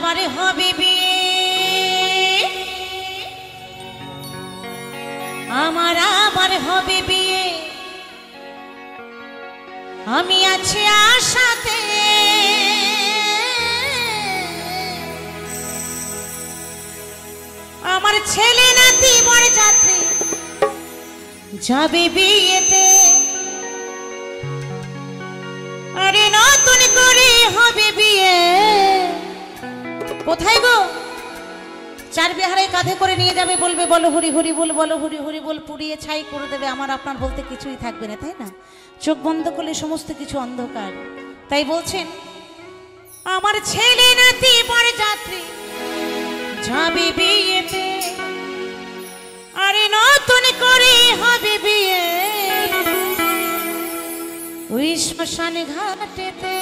আবার হবে বিয়ে, আমার আবার হবে বিয়ে, আমি আছি আশাতে। আমার ছেলে নাতি বরযাত্রী যাবে বিয়েতে, আরে নতুন করে হবে বিয়ে। কোথায় গো? চার বিহারে কাঁধে করে নিয়ে যাবে, বলবে বলো হরি হরি বল, বলো হরি হরি বল, পুড়িয়ে ছাই করে দেবে। আমার আপনার বলতে কিছুই থাকবে না, তাই না? চোখ বন্ধ করলে সমস্ত কিছু অন্ধকার। তাই বলছেন আমার ছেলে নাতি বরযাত্রী যাবে বিয়েতে, আরে নতুন করে হবে বিয়ে ওই শ্মশান ঘাটেতে।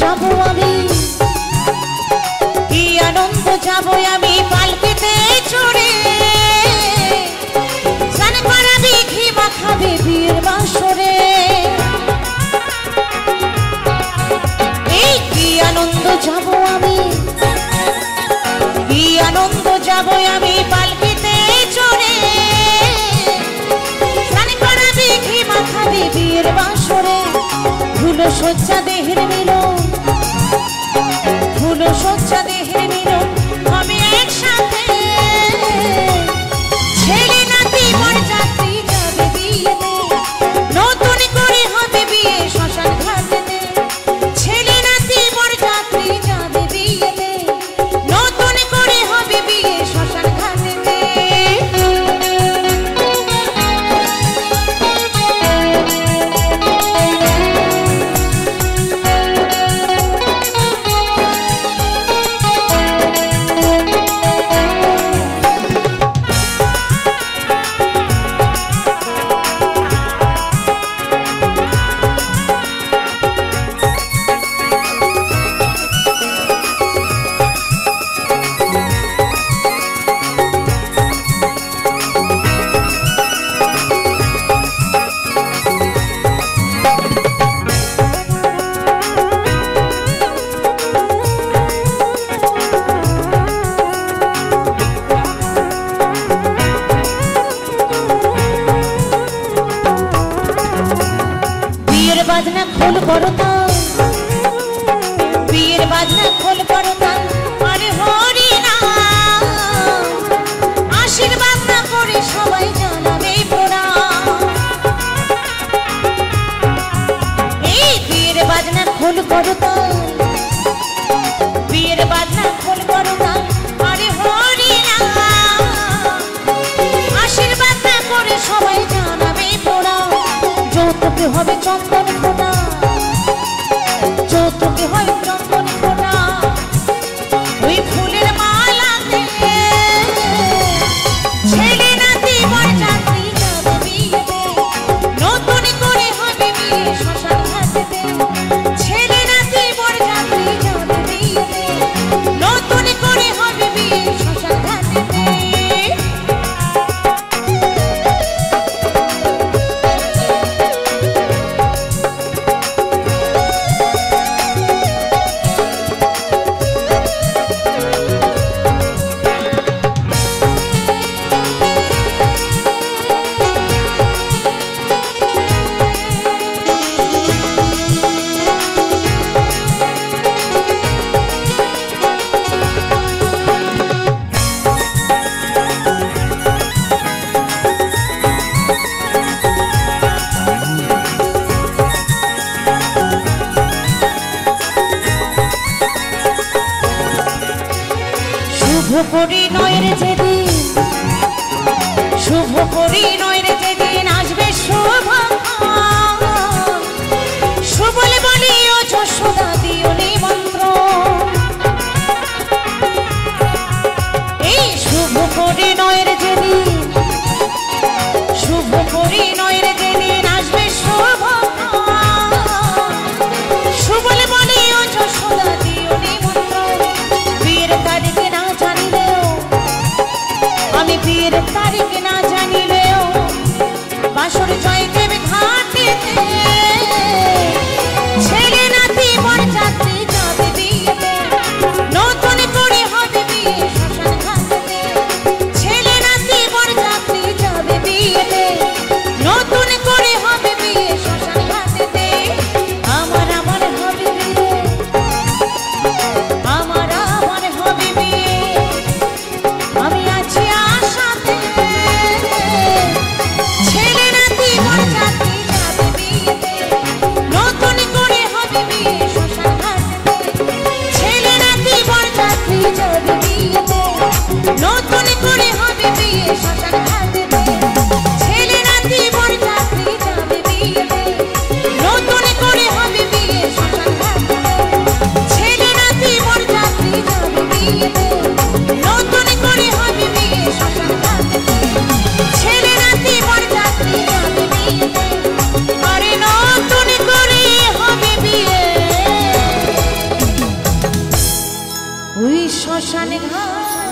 যাবো আমি, কি আনন্দ যাবো আমি পালকিতে চড়ে, স্নান করাবি ঘি মাখাবে বিয়ের বাসরে। এই কি আনন্দ যাবো আমি, কি আনন্দ যাবো আমি পালকিতে চড়ে, স্নান করাবি ঘি মাখাবে বিয়ের বাসরে। ধুলো সজ্জা দেহের মিলন, ধুলো সজ্জা দেহের মিলন হবে একসাথে। ছেলে নাতি বরযাত্রী যাবে বিয়েতে, নতুন করে হবে বিয়ে শ্মশান ঘাটেতে। ছেলে নাতি বরযাত্রী যাবে বিয়েতে, নতুন করে হবে বিয়ে শ্মশান ঘাটেতে। বাজনা খোল করতা, বিয়ের বাজনা খোল করতা, আরে হরি নাম আশীর্বাদ না করে সবাই জানাবে প্রণাম। এই বিয়ের বাজনা খোল করতা, বিয়ের বাজনা পরিণয়ের যেদিন, শুভ পরিণয়ের যেদিন আসবে সৌভাগ্য, সুবলে বলি ও যশোদা দিও নিমন্ত্রণ। এই শুভ পরিণয়ের যেদিন, শুভ পরিণয়ের যেদিন আসবে সৌভাগ্য, সুবলে বলি ও যশোদা দিও নিমন্ত্রণ। বিয়ের তারিখ না জানিলেও, আমি বিয়ের তারিখ না জানিলেও বাসর জয়দেব ঘাটেতে ছেলে নাতি বরযাত্রী যাবে বিয়েতে, নতুন করে হবে বিয়ে শ্মশান ঘাটেতে। ছেলে নাতি বরযাত্রী যাবে বিয়েতে, নতুন করে হবে বিয়ে শ্মশান ঘাটেতে। আমার আমার হবে বিয়ে, আমার আমার হবে বিয়ে, আমি আছি আশাতে। ছেলে নাতি বরযাত্রী যাবে বিয়েতে, নতুন করে হবে বিয়ে শ্মশান ঘাটেতে। ছেলে নাতি বরযাত্রী যাবে বিয়েতে, নতুন করে হবে বিয়ে শ্মশান ঘাটেতে। ছেলে নাতি বরযাত্রী যাবে বিয়েতে, নতুন করে হবে বিয়ে শ্মশান ঘাটেতে। ছেলে নাতি বরযাত্রী যাবে বিয়েতে, নতুন করে হবে বিয়ে শ্মশান ঘাটেতে। ছেলে নাতি বরযাত্রী যাবে বিয়েতে, আরে নতুন করে হবে বিয়ে ওই শ্মশান ঘাট।